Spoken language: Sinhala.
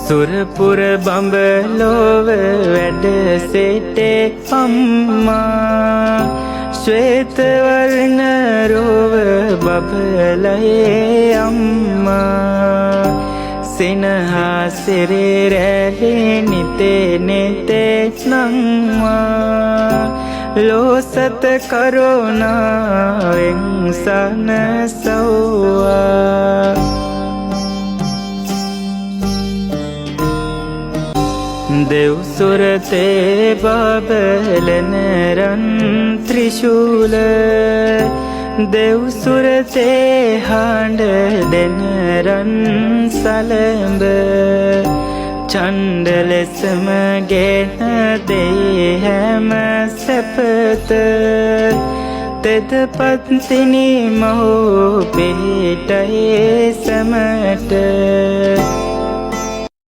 සුරපුර බඹලොව වැඩ සිටේ අම්මා ශ්වේත වර්ණ රෝව බබලයේ අම්මා සිනහා සිරේ රැළි නිතේ නිතේ නංවා ලෝසත කරුණාවෙන් සනසව්වා දෙව්සුරතේ බබලන රන් ත්‍රිශූල දෙව්සුරතේ හඬ දෙන රන් සලඹ ඡණ්ඩ ලෙසම ගෙන දෙයි හැම සැපත තෙද පත්තිනි මහෝ පිහිටයේ සැමට